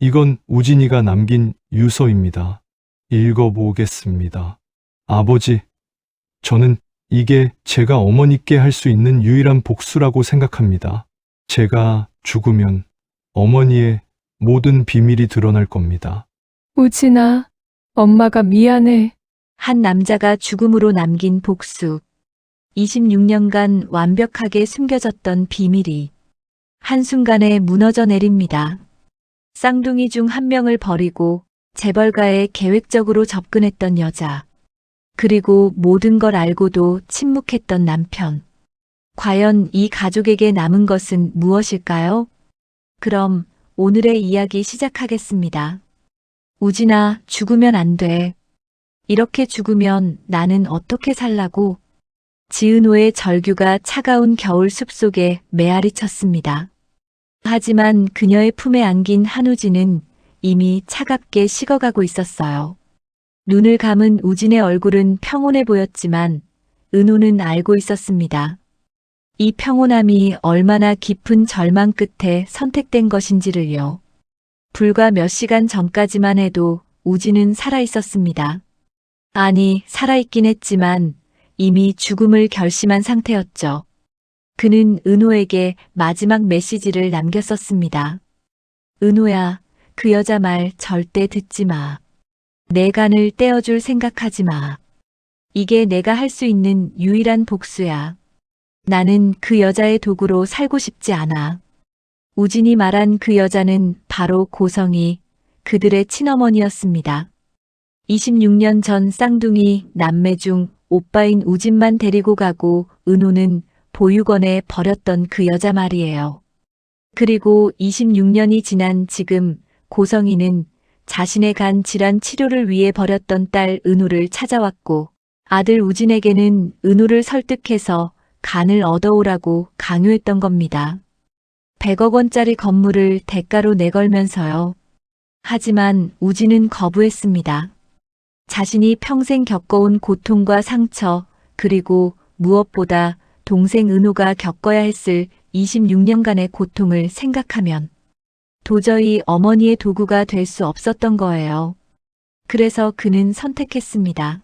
이건 우진이가 남긴 유서입니다. 읽어보겠습니다. 아버지, 저는 이게 제가 어머니께 할 수 있는 유일한 복수라고 생각합니다. 제가 죽으면 어머니의 모든 비밀이 드러날 겁니다. 우진아, 엄마가 미안해. 한 남자가 죽음으로 남긴 복수. 26년간 완벽하게 숨겨졌던 비밀이 한순간에 무너져 내립니다. 쌍둥이 중 한 명을 버리고 재벌가에 계획적으로 접근했던 여자. 그리고 모든 걸 알고도 침묵했던 남편. 과연 이 가족에게 남은 것은 무엇일까요? 그럼 오늘의 이야기 시작하겠습니다. 우진아, 죽으면 안 돼. 이렇게 죽으면 나는 어떻게 살라고? 지은호의 절규가 차가운 겨울 숲속에 메아리 쳤습니다. 하지만 그녀의 품에 안긴 한우진은 이미 차갑게 식어가고 있었어요. 눈을 감은 우진의 얼굴은 평온해 보였지만 은호는 알고 있었습니다. 이 평온함이 얼마나 깊은 절망 끝에 선택된 것인지를요. 불과 몇 시간 전까지만 해도 우진은 살아 있었습니다. 아니, 살아있긴 했지만 이미 죽음을 결심한 상태였죠. 그는 은호에게 마지막 메시지를 남겼었습니다. 은호야, 그 여자 말 절대 듣지 마. 내 간을 떼어줄 생각하지 마. 이게 내가 할 수 있는 유일한 복수야. 나는 그 여자의 도구로 살고 싶지 않아. 우진이 말한 그 여자는 바로 고성이, 그들의 친어머니였습니다. 26년 전 쌍둥이 남매 중 오빠인 우진만 데리고 가고 은호는 보육원에 버렸던 그 여자 말이에요. 그리고 26년이 지난 지금 고성이는 자신의 간 질환 치료를 위해 버렸던 딸 은호를 찾아왔고 아들 우진에게는 은호를 설득해서 간을 얻어오라고 강요했던 겁니다. 100억 원짜리 건물을 대가로 내걸면서요. 하지만 우진은 거부했습니다. 자신이 평생 겪어온 고통과 상처, 그리고 무엇보다 동생 은호가 겪어야 했을 26년간의 고통을 생각하면 도저히 어머니의 도구가 될 수 없었던 거예요. 그래서 그는 선택했습니다.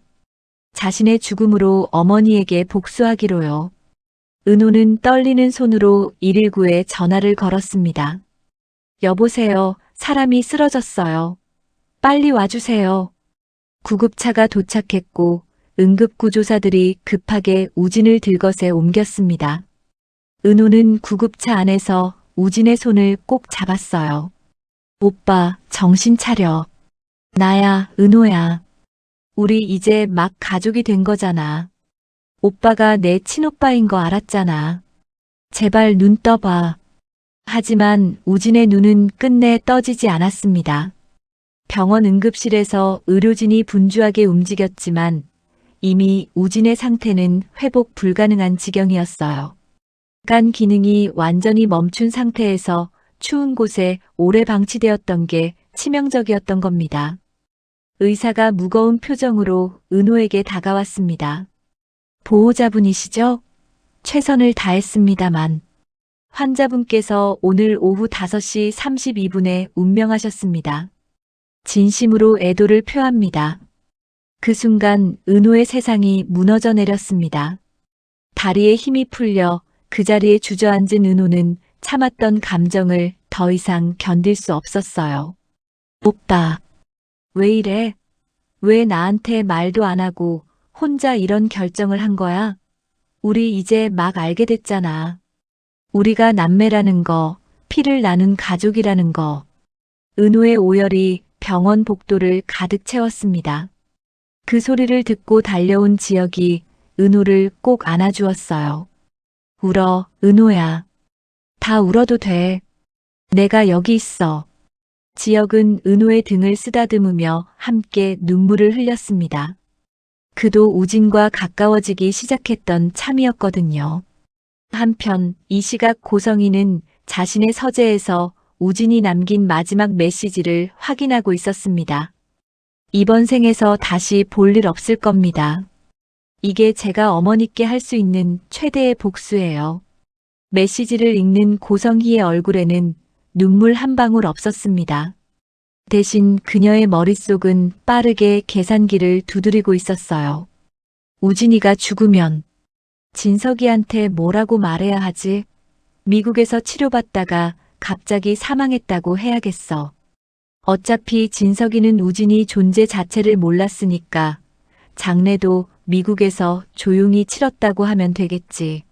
자신의 죽음으로 어머니에게 복수하기로요. 은호는 떨리는 손으로 119에 전화를 걸었습니다. 여보세요, 사람이 쓰러졌어요. 빨리 와주세요. 구급차가 도착했고 응급구조사들이 급하게 우진을 들것에 옮겼습니다. 은호는 구급차 안에서 우진의 손을 꼭 잡았어요. 오빠, 정신 차려. 나야, 은호야. 우리 이제 막 가족이 된 거잖아. 오빠가 내 친오빠인 거 알았잖아. 제발 눈 떠봐. 하지만 우진의 눈은 끝내 떠지지 않았습니다. 병원 응급실에서 의료진이 분주하게 움직였지만 이미 우진의 상태는 회복 불가능한 지경이었어요. 간 기능이 완전히 멈춘 상태에서 추운 곳에 오래 방치되었던 게 치명적이었던 겁니다. 의사가 무거운 표정으로 은호에게 다가왔습니다. 보호자분이시죠? 최선을 다했습니다만 환자분께서 오늘 오후 5시 32분에 운명하셨습니다. 진심으로 애도를 표합니다. 그 순간 은호의 세상이 무너져 내렸습니다. 다리에 힘이 풀려 그 자리에 주저앉은 은호는 참았던 감정을 더 이상 견딜 수 없었어요. 오빠, 왜 이래? 왜 나한테 말도 안 하고 혼자 이런 결정을 한 거야? 우리 이제 막 알게 됐잖아. 우리가 남매라는 거, 피를 나눈 가족이라는 거. 은호의 오열이 병원 복도를 가득 채웠습니다. 그 소리를 듣고 달려온 지혁이 은호를 꼭 안아주었어요. 울어, 은호야. 다 울어도 돼. 내가 여기 있어. 지혁은 은호의 등을 쓰다듬으며 함께 눈물을 흘렸습니다. 그도 우진과 가까워지기 시작했던 참이었거든요. 한편 이 시각 고성이는 자신의 서재에서 우진이 남긴 마지막 메시지를 확인하고 있었습니다. 이번 생에서 다시 볼 일 없을 겁니다. 이게 제가 어머니께 할 수 있는 최대의 복수예요. 메시지를 읽는 고성희의 얼굴에는 눈물 한 방울 없었습니다. 대신 그녀의 머릿속은 빠르게 계산기를 두드리고 있었어요. 우진이가 죽으면 진석이한테 뭐라고 말해야 하지? 미국에서 치료받다가 갑자기 사망했다고 해야겠어. 어차피 진석이는 우진이 존재 자체를 몰랐으니까 장례도 미국에서 조용히 치렀다고 하면 되겠지.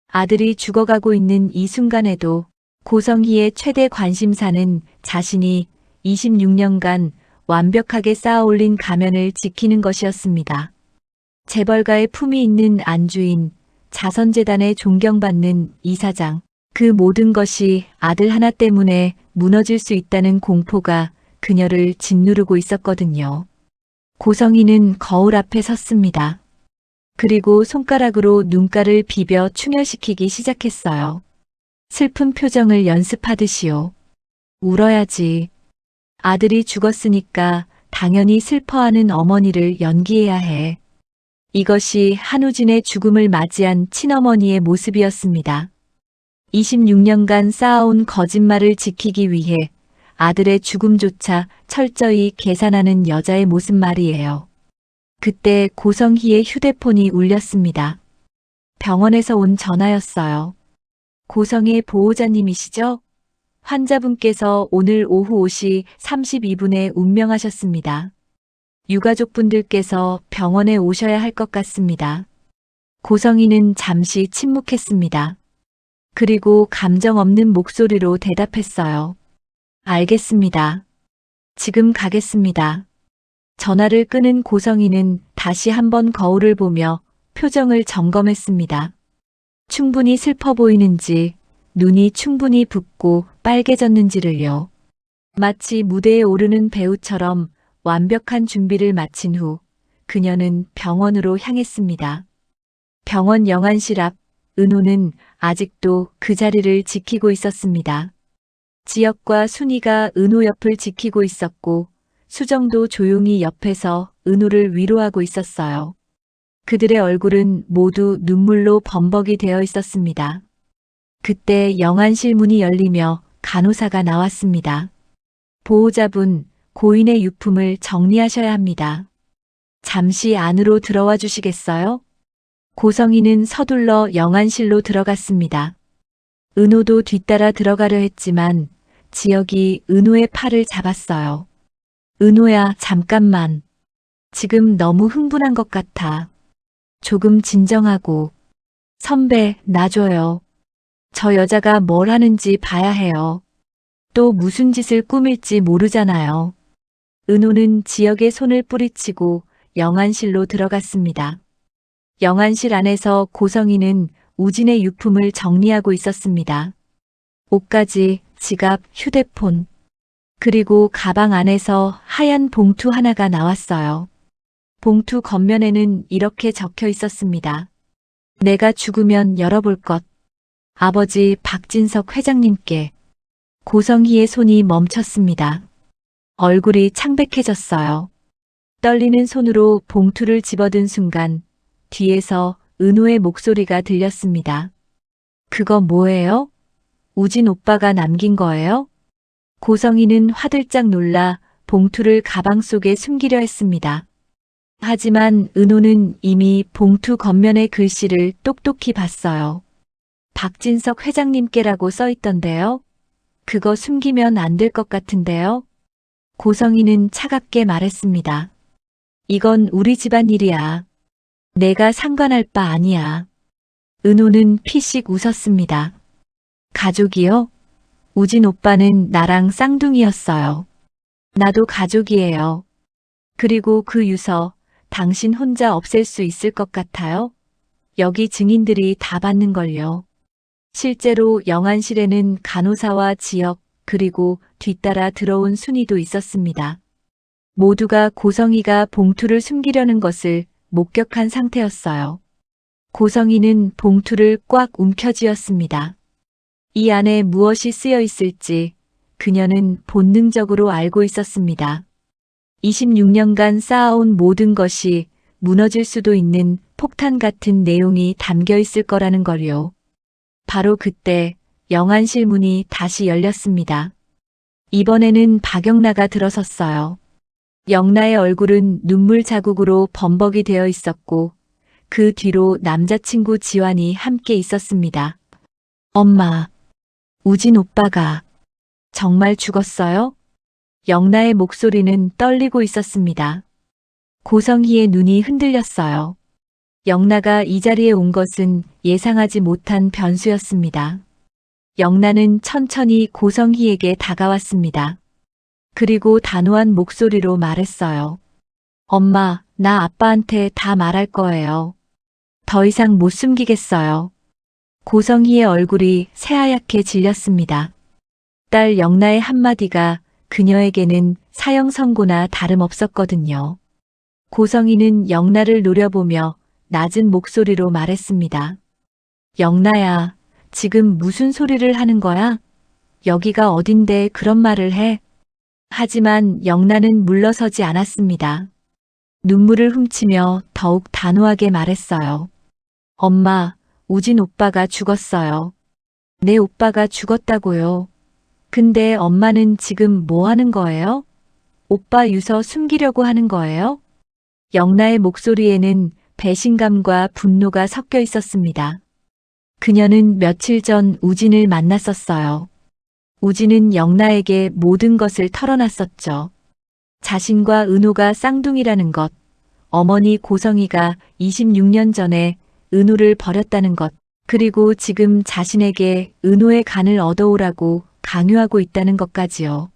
아들이 죽어가고 있는 이 순간에도 고성희의 최대 관심사는 자신이 26년간 완벽하게 쌓아올린 가면을 지키는 것이었습니다. 재벌가의 품이 있는 안주인, 자선재단에 존경받는 이사장, 그 모든 것이 아들 하나 때문에 무너질 수 있다는 공포가 그녀를 짓누르고 있었거든요. 고성희는 거울 앞에 섰습니다. 그리고 손가락으로 눈가를 비벼 충혈시키기 시작했어요. 슬픈 표정을 연습하듯이요. 울어야지. 아들이 죽었으니까 당연히 슬퍼하는 어머니를 연기해야 해. 이것이 한우진의 죽음을 맞이한 친어머니의 모습이었습니다. 26년간 쌓아온 거짓말을 지키기 위해 아들의 죽음조차 철저히 계산하는 여자의 모습 말이에요. 그때 고성희의 휴대폰이 울렸습니다. 병원에서 온 전화였어요. 고성희의 보호자님이시죠? 환자분께서 오늘 오후 5시 32분에 운명하셨습니다. 유가족분들께서 병원에 오셔야 할 것 같습니다. 고성희는 잠시 침묵했습니다. 그리고 감정 없는 목소리로 대답했어요. 알겠습니다. 지금 가겠습니다. 전화를 끊은 고성희는 다시 한번 거울을 보며 표정을 점검했습니다. 충분히 슬퍼 보이는지, 눈이 충분히 붓고 빨개졌는지를요. 마치 무대에 오르는 배우처럼 완벽한 준비를 마친 후 그녀는 병원으로 향했습니다. 병원 영안실 앞 은호는 아직도 그 자리를 지키고 있었습니다. 지역과 순이가 은호 옆을 지키고 있었고 수정도 조용히 옆에서 은호를 위로하고 있었어요. 그들의 얼굴은 모두 눈물로 범벅이 되어 있었습니다. 그때 영안실 문이 열리며 간호사가 나왔습니다. 보호자분, 고인의 유품을 정리하셔야 합니다. 잠시 안으로 들어와 주시겠어요? 고성희는 서둘러 영안실로 들어갔습니다. 은호도 뒤따라 들어가려 했지만 지역이 은호의 팔을 잡았어요. 은호야, 잠깐만. 지금 너무 흥분한 것 같아. 조금 진정하고. 선배, 놔줘요. 저 여자가 뭘 하는지 봐야 해요. 또 무슨 짓을 꾸밀지 모르잖아요. 은호는 지역의 손을 뿌리치고 영안실로 들어갔습니다. 영안실 안에서 고성희는 우진의 유품을 정리하고 있었습니다. 옷가지, 지갑, 휴대폰, 그리고 가방 안에서 하얀 봉투 하나가 나왔어요. 봉투 겉면에는 이렇게 적혀 있었습니다. 내가 죽으면 열어볼 것. 아버지 박진석 회장님께. 고성희의 손이 멈췄습니다. 얼굴이 창백해졌어요. 떨리는 손으로 봉투를 집어든 순간 뒤에서 은호의 목소리가 들렸습니다. 그거 뭐예요? 우진 오빠가 남긴 거예요? 고성희는 화들짝 놀라 봉투를 가방 속에 숨기려 했습니다. 하지만 은호는 이미 봉투 겉면의 글씨를 똑똑히 봤어요. 박진석 회장님께라고 써 있던데요. 그거 숨기면 안 될 것 같은데요. 고성희는 차갑게 말했습니다. 이건 우리 집안 일이야. 내가 상관할 바 아니야. 은호는 피식 웃었습니다. 가족이요? 우진 오빠는 나랑 쌍둥이였어요. 나도 가족이에요. 그리고 그 유서 당신 혼자 없앨 수 있을 것 같아요? 여기 증인들이 다 봤는걸요. 실제로 영안실에는 간호사와 지역 그리고 뒤따라 들어온 순이도 있었습니다. 모두가 고성희가 봉투를 숨기려는 것을 목격한 상태였어요. 고성희는 봉투를 꽉 움켜쥐었습니다. 이 안에 무엇이 쓰여 있을지 그녀는 본능적으로 알고 있었습니다. 26년간 쌓아온 모든 것이 무너질 수도 있는 폭탄 같은 내용이 담겨 있을 거라는 걸요. 바로 그때 영안실 문이 다시 열렸습니다. 이번에는 박영나가 들어섰어요. 영나의 얼굴은 눈물 자국으로 범벅이 되어 있었고 그 뒤로 남자친구 지환이 함께 있었습니다. 엄마, 우진 오빠가 정말 죽었어요? 영나의 목소리는 떨리고 있었습니다. 고성희의 눈이 흔들렸어요. 영나가 이 자리에 온 것은 예상하지 못한 변수였습니다. 영나는 천천히 고성희에게 다가왔습니다. 그리고 단호한 목소리로 말했어요. 엄마, 나 아빠한테 다 말할 거예요. 더 이상 못 숨기겠어요. 고성희의 얼굴이 새하얗게 질렸습니다. 딸 영나의 한마디가 그녀에게는 사형 선고나 다름없었거든요. 고성희는 영나를 노려보며 낮은 목소리로 말했습니다. 영나야, 지금 무슨 소리를 하는 거야? 여기가 어딘데 그런 말을 해? 하지만 영나는 물러서지 않았습니다. 눈물을 훔치며 더욱 단호하게 말했어요. 엄마, 우진 오빠가 죽었어요. 내 오빠가 죽었다고요. 근데 엄마는 지금 뭐 하는 거예요? 오빠 유서 숨기려고 하는 거예요? 영나의 목소리에는 배신감과 분노가 섞여 있었습니다. 그녀는 며칠 전 우진을 만났었어요. 우진은 영나에게 모든 것을 털어놨었죠. 자신과 은호가 쌍둥이라는 것, 어머니 고성희가 26년 전에 은호를 버렸다는 것, 그리고 지금 자신에게 은호의 간을 얻어오라고 강요하고 있다는 것까지요.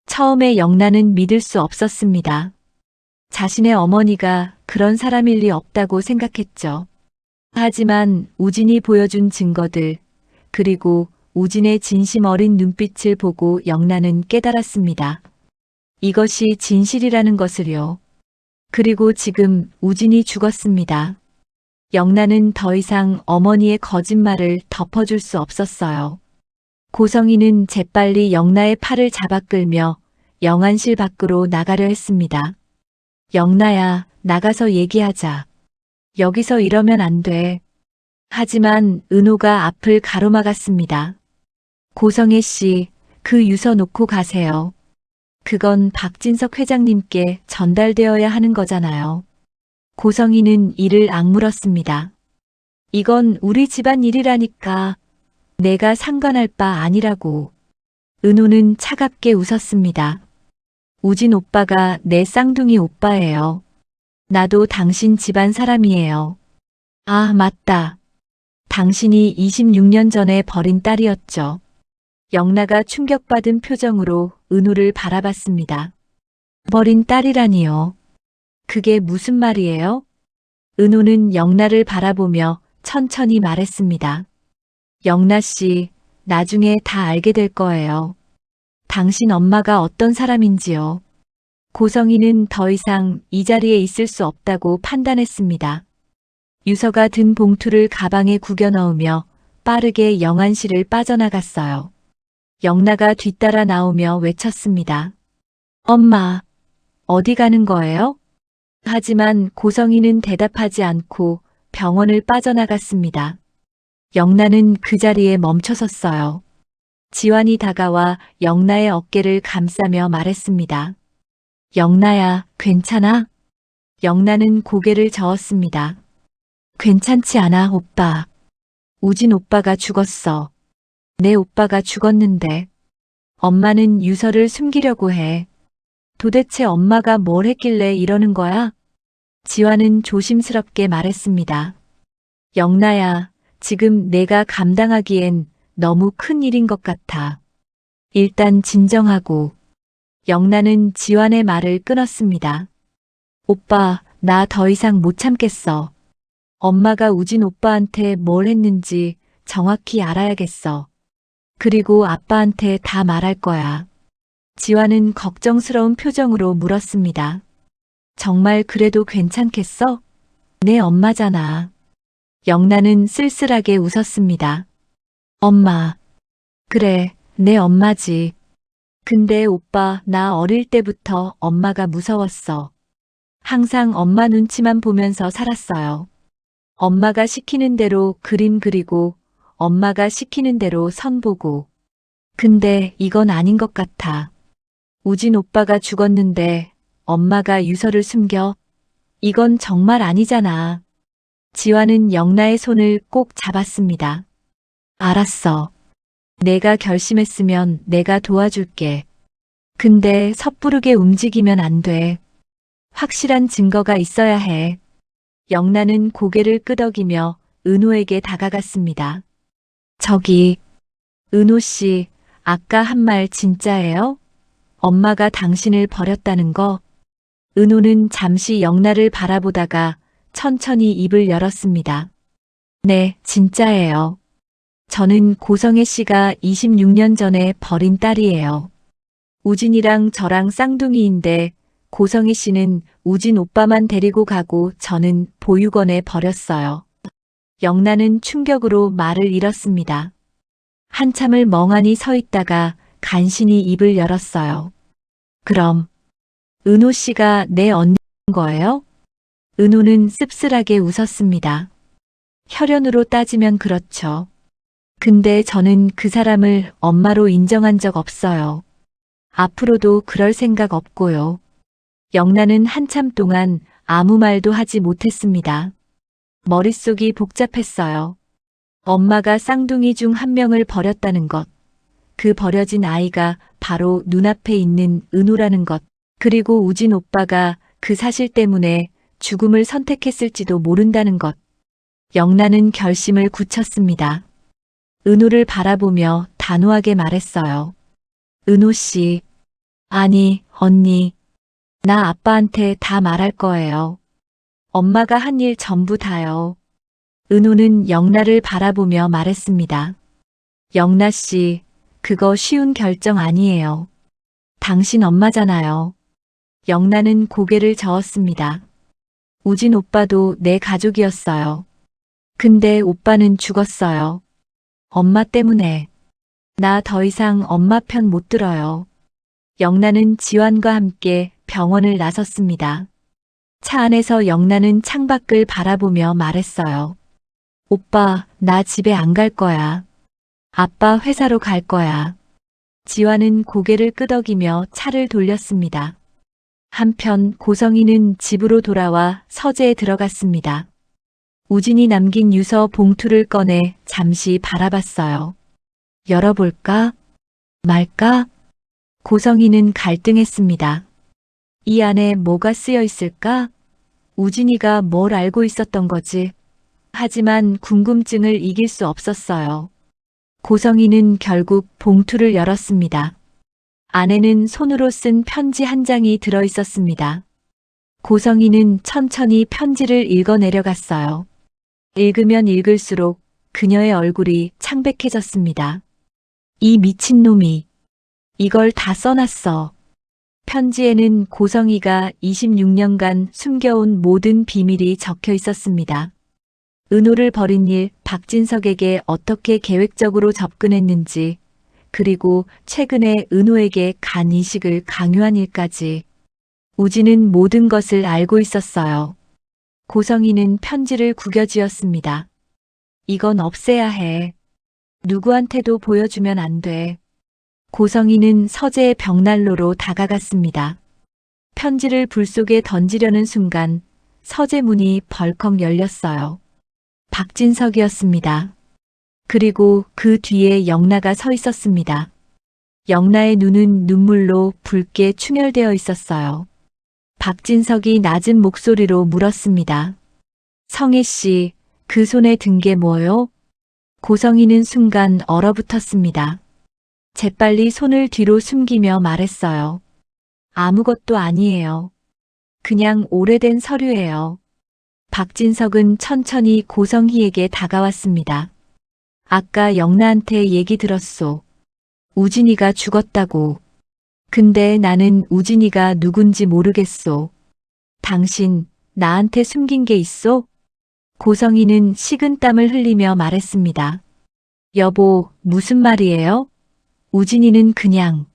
처음에 영나는 믿을 수 없었습니다. 자신의 어머니가 그런 사람일 리 없다고 생각했죠. 하지만 우진이 보여준 증거들, 그리고 우진의 진심 어린 눈빛을 보고 영나는 깨달았습니다. 이것이 진실이라는 것을요. 그리고 지금 우진이 죽었습니다. 영나는 더 이상 어머니의 거짓말을 덮어줄 수 없었어요. 고성희는 재빨리 영나의 팔을 잡아 끌며 영안실 밖으로 나가려 했습니다. 영나야, 나가서 얘기하자. 여기서 이러면 안 돼. 하지만 은호가 앞을 가로막았습니다. 고성혜 씨, 그 유서 놓고 가세요. 그건 박진석 회장님께 전달되어야 하는 거잖아요. 고성희는 이를 악물었습니다. 이건 우리 집안 일이라니까. 내가 상관할 바 아니라고. 은호는 차갑게 웃었습니다. 우진 오빠가 내 쌍둥이 오빠예요. 나도 당신 집안 사람이에요. 아, 맞다. 당신이 26년 전에 버린 딸이었죠. 영나가 충격받은 표정으로 은호를 바라봤습니다. 버린 딸이라니요. 그게 무슨 말이에요? 은호는 영나를 바라보며 천천히 말했습니다. 영나 씨, 나중에 다 알게 될 거예요. 당신 엄마가 어떤 사람인지요. 고성희는 더 이상 이 자리에 있을 수 없다고 판단했습니다. 유서가 든 봉투를 가방에 구겨 넣으며 빠르게 영안실을 빠져나갔어요. 영나가 뒤따라 나오며 외쳤습니다. 엄마, 어디 가는 거예요? 하지만 고성희는 대답하지 않고 병원을 빠져나갔습니다. 영나는 그 자리에 멈춰섰어요. 지환이 다가와 영나의 어깨를 감싸며 말했습니다. 영나야, 괜찮아? 영나는 고개를 저었습니다. 괜찮지 않아, 오빠. 우진 오빠가 죽었어. 내 오빠가 죽었는데. 엄마는 유서를 숨기려고 해. 도대체 엄마가 뭘 했길래 이러는 거야? 지환은 조심스럽게 말했습니다. 영나야, 지금 내가 감당하기엔 너무 큰 일인 것 같아. 일단 진정하고. 영나는 지환의 말을 끊었습니다. 오빠, 나 더 이상 못 참겠어. 엄마가 우진 오빠한테 뭘 했는지 정확히 알아야겠어. 그리고 아빠한테 다 말할 거야. 지환은 걱정스러운 표정으로 물었습니다. 정말 그래도 괜찮겠어? 내 엄마잖아. 영나는 쓸쓸하게 웃었습니다. 엄마. 그래, 내 엄마지. 근데 오빠, 나 어릴 때부터 엄마가 무서웠어. 항상 엄마 눈치만 보면서 살았어요. 엄마가 시키는 대로 그림 그리고 엄마가 시키는 대로 선 보고. 근데 이건 아닌 것 같아. 우진 오빠가 죽었는데 엄마가 유서를 숨겨? 이건 정말 아니잖아. 지화는 영나의 손을 꼭 잡았습니다. 알았어. 내가 결심했으면 내가 도와줄게. 근데 섣부르게 움직이면 안 돼. 확실한 증거가 있어야 해. 영나는 고개를 끄덕이며 은호에게 다가갔습니다. 저기, 은호 씨, 아까 한 말 진짜예요? 엄마가 당신을 버렸다는 거? 은호는 잠시 영나를 바라보다가 천천히 입을 열었습니다. 네, 진짜예요. 저는 고성애 씨가 26년 전에 버린 딸이에요. 우진이랑 저랑 쌍둥이인데 고성애 씨는 우진 오빠만 데리고 가고 저는 보육원에 버렸어요. 영나는 충격으로 말을 잃었습니다. 한참을 멍하니 서 있다가 간신히 입을 열었어요. 그럼 은호 씨가 내 언니인 거예요? 은호는 씁쓸하게 웃었습니다. 혈연으로 따지면 그렇죠. 근데 저는 그 사람을 엄마로 인정한 적 없어요. 앞으로도 그럴 생각 없고요. 영나는 한참 동안 아무 말도 하지 못했습니다. 머릿속이 복잡했어요. 엄마가 쌍둥이 중 한 명을 버렸다는 것, 그 버려진 아이가 바로 눈앞에 있는 은호라는 것, 그리고 우진 오빠가 그 사실 때문에 죽음을 선택했을지도 모른다는 것. 영나는 결심을 굳혔습니다. 은호를 바라보며 단호하게 말했어요. 은호 씨, 아니, 언니, 나 아빠한테 다 말할 거예요. 엄마가 한 일 전부 다요. 은호는 영나를 바라보며 말했습니다. 영나 씨, 그거 쉬운 결정 아니에요. 당신 엄마잖아요. 영나는 고개를 저었습니다. 우진 오빠도 내 가족이었어요. 근데 오빠는 죽었어요. 엄마 때문에. 나 더 이상 엄마 편 못 들어요. 영나는 지환과 함께 병원을 나섰습니다. 차 안에서 영나는 창밖을 바라보며 말했어요. 오빠, 나 집에 안 갈 거야. 아빠 회사로 갈 거야. 지환은 고개를 끄덕이며 차를 돌렸습니다. 한편 고성이는 집으로 돌아와 서재에 들어갔습니다. 우진이 남긴 유서 봉투를 꺼내 잠시 바라봤어요. 열어볼까? 말까? 고성이는 갈등했습니다. 이 안에 뭐가 쓰여 있을까? 우진이가 뭘 알고 있었던 거지? 하지만 궁금증을 이길 수 없었어요. 고성이는 결국 봉투를 열었습니다. 안에는 손으로 쓴 편지 한 장이 들어 있었습니다. 고성이는 천천히 편지를 읽어 내려갔어요. 읽으면 읽을수록 그녀의 얼굴이 창백해졌습니다. 이 미친놈이 이걸 다 써놨어. 편지에는 고성이가 26년간 숨겨온 모든 비밀이 적혀 있었습니다. 은호를 버린 일, 박진석에게 어떻게 계획적으로 접근했는지, 그리고 최근에 은호에게 간 이식을 강요한 일까지. 우진은 모든 것을 알고 있었어요. 고성이는 편지를 구겨쥐었습니다. 이건 없애야 해. 누구한테도 보여주면 안 돼. 고성이는 서재의 벽난로로 다가갔습니다. 편지를 불 속에 던지려는 순간 서재 문이 벌컥 열렸어요. 박진석이었습니다. 그리고 그 뒤에 영나가 서 있었습니다. 영나의 눈은 눈물로 붉게 충혈되어 있었어요. 박진석이 낮은 목소리로 물었습니다. 성혜 씨, 그 손에 든 게 뭐요? 고성이는 순간 얼어붙었습니다. 재빨리 손을 뒤로 숨기며 말했어요. 아무것도 아니에요. 그냥 오래된 서류예요. 박진석은 천천히 고성희에게 다가왔습니다. 아까 영나한테 얘기 들었소. 우진이가 죽었다고. 근데 나는 우진이가 누군지 모르겠소. 당신 나한테 숨긴 게 있소? 고성이는 식은땀을 흘리며 말했습니다. 여보, 무슨 말이에요? 우진이는 그냥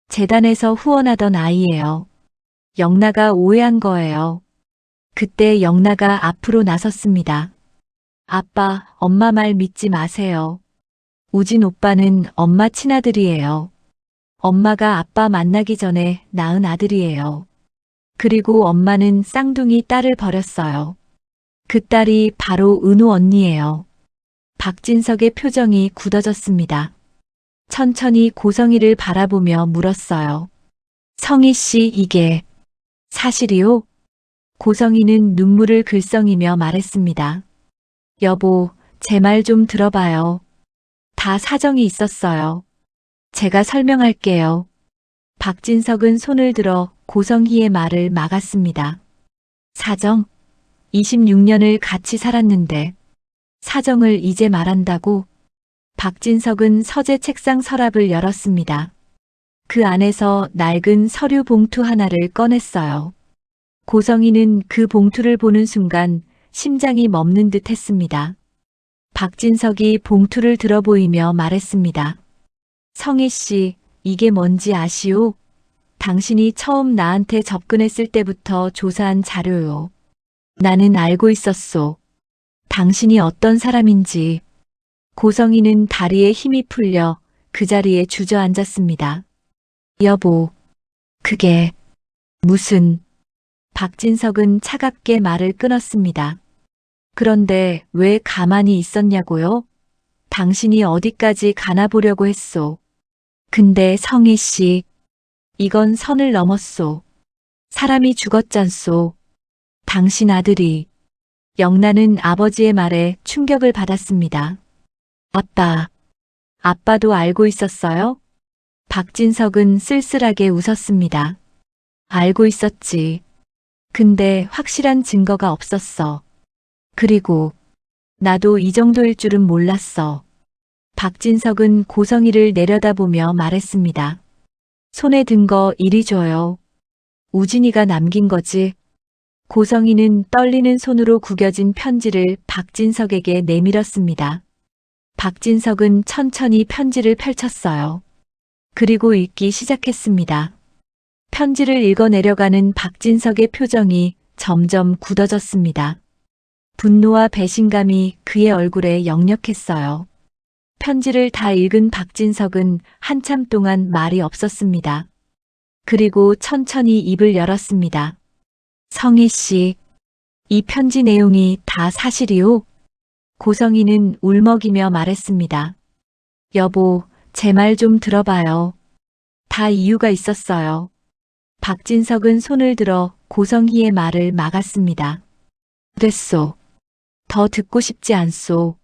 재단에서 후원하던 아이예요. 영나가 오해한 거예요. 그때 영나가 앞으로 나섰습니다. 아빠, 엄마 말 믿지 마세요. 우진 오빠는 엄마 친아들이에요. 엄마가 아빠 만나기 전에 낳은 아들이에요. 그리고 엄마는 쌍둥이 딸을 버렸어요. 그 딸이 바로 은우 언니예요. 박진석의 표정이 굳어졌습니다. 천천히 고성이를 바라보며 물었어요. 성희 씨, 이게 사실이요? 고성이는 눈물을 글썽이며 말했습니다. 여보, 제 말 좀 들어봐요. 다 사정이 있었어요. 제가 설명할게요. 박진석은 손을 들어 고성희의 말을 막았습니다. 사정? 26년을 같이 살았는데 사정을 이제 말한다고? 박진석은 서재 책상 서랍을 열었습니다. 그 안에서 낡은 서류 봉투 하나를 꺼냈어요. 고성희는 그 봉투를 보는 순간 심장이 멎는 듯 했습니다. 박진석이 봉투를 들어 보이며 말했습니다. 성희 씨, 이게 뭔지 아시오? 당신이 처음 나한테 접근했을 때부터 조사한 자료요. 나는 알고 있었소. 당신이 어떤 사람인지. 고성희는 다리에 힘이 풀려 그 자리에 주저앉았습니다. 여보, 그게 무슨... 박진석은 차갑게 말을 끊었습니다. 그런데 왜 가만히 있었냐고요? 당신이 어디까지 가나 보려고 했소. 근데 성희 씨, 이건 선을 넘었소. 사람이 죽었잖소. 당신 아들이. 영란은 아버지의 말에 충격을 받았습니다. 아빠도 알고 있었어요? 박진석은 쓸쓸하게 웃었습니다. 알고 있었지. 근데 확실한 증거가 없었어. 그리고 나도 이 정도일 줄은 몰랐어. 박진석은 고성희를 내려다보며 말했습니다. 손에 든 거 이리 줘요. 우진이가 남긴 거지. 고성희는 떨리는 손으로 구겨진 편지를 박진석에게 내밀었습니다. 박진석은 천천히 편지를 펼쳤어요. 그리고 읽기 시작했습니다. 편지를 읽어내려가는 박진석의 표정이 점점 굳어졌습니다. 분노와 배신감이 그의 얼굴에 역력했어요. 편지를 다 읽은 박진석은 한참 동안 말이 없었습니다. 그리고 천천히 입을 열었습니다. 성희 씨, 이 편지 내용이 다 사실이오? 고성희는 울먹이며 말했습니다. 여보, 제 말 좀 들어봐요. 다 이유가 있었어요. 박진석은 손을 들어 고성희의 말을 막았습니다. 됐소. 더 듣고 싶지 않소.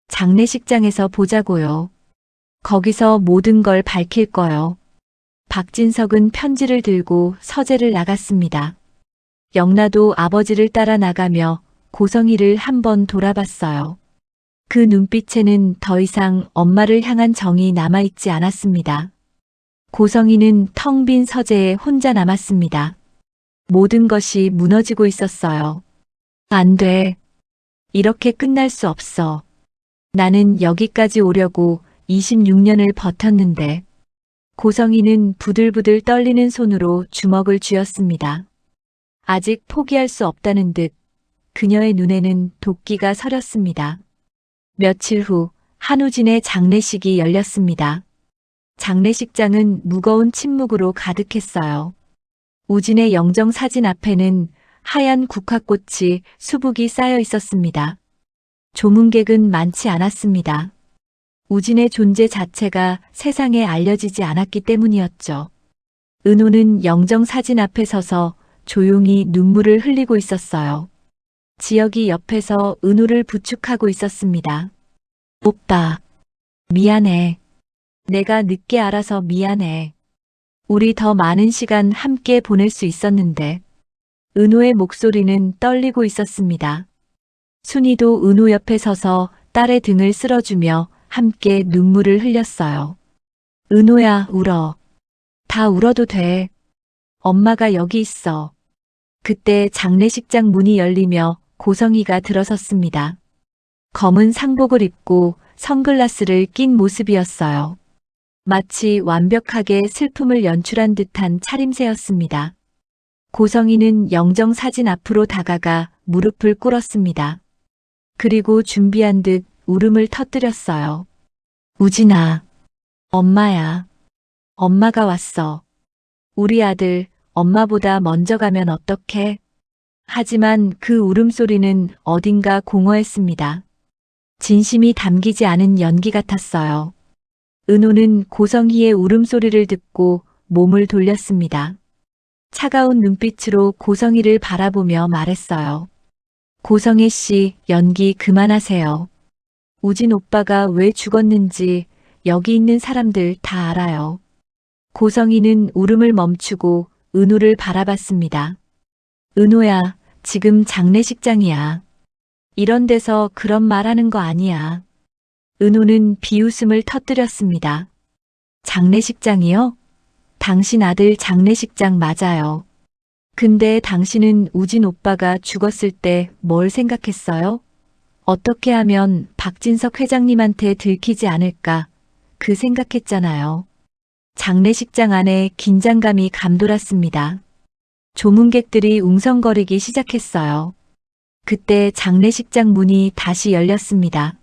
장례식장에서 보자고요. 거기서 모든 걸 밝힐 거요. 박진석은 편지를 들고 서재를 나갔습니다. 영라도 아버지를 따라 나가며 고성희를 한번 돌아봤어요. 그 눈빛에는 더 이상 엄마를 향한 정이 남아있지 않았습니다. 고성희는 텅 빈 서재에 혼자 남았습니다. 모든 것이 무너지고 있었어요. 안 돼. 이렇게 끝날 수 없어. 나는 여기까지 오려고 26년을 버텼는데. 고성희는 부들부들 떨리는 손으로 주먹을 쥐었습니다. 아직 포기할 수 없다는 듯 그녀의 눈에는 도끼가 서렸습니다. 며칠 후 한우진의 장례식이 열렸습니다. 장례식장은 무거운 침묵으로 가득했어요. 우진의 영정 사진 앞에는 하얀 국화꽃이 수북이 쌓여 있었습니다. 조문객은 많지 않았습니다. 우진의 존재 자체가 세상에 알려지지 않았기 때문이었죠. 은호는 영정 사진 앞에 서서 조용히 눈물을 흘리고 있었어요. 지혁이 옆에서 은호를 부축하고 있었습니다. 오빠, 미안해. 내가 늦게 알아서 미안해. 우리 더 많은 시간 함께 보낼 수 있었는데. 은호의 목소리는 떨리고 있었습니다. 순이도 은호 옆에 서서 딸의 등을 쓸어주며 함께 눈물을 흘렸어요. 은호야, 울어. 다 울어도 돼. 엄마가 여기 있어. 그때 장례식장 문이 열리며 고성희가 들어섰습니다. 검은 상복을 입고 선글라스를 낀 모습이었어요. 마치 완벽하게 슬픔을 연출한 듯한 차림새였습니다. 고성희는 영정 사진 앞으로 다가가 무릎을 꿇었습니다. 그리고 준비한 듯 울음을 터뜨렸어요. 우진아, 엄마야. 엄마가 왔어. 우리 아들, 엄마보다 먼저 가면 어떡해? 하지만 그 울음소리는 어딘가 공허했습니다. 진심이 담기지 않은 연기 같았어요. 은호는 고성희의 울음소리를 듣고 몸을 돌렸습니다. 차가운 눈빛으로 고성희를 바라보며 말했어요. 고성희 씨, 연기 그만하세요. 우진 오빠가 왜 죽었는지 여기 있는 사람들 다 알아요. 고성희는 울음을 멈추고 은호를 바라봤습니다. 은호야, 지금 장례식장이야. 이런 데서 그런 말 하는 거 아니야. 은호는 비웃음을 터뜨렸습니다. 장례식장이요? 당신 아들 장례식장 맞아요. 근데 당신은 우진 오빠가 죽었을 때 뭘 생각했어요? 어떻게 하면 박진석 회장님한테 들키지 않을까 그 생각했잖아요. 장례식장 안에 긴장감이 감돌았습니다. 조문객들이 웅성거리기 시작했어요. 그때 장례식장 문이 다시 열렸습니다.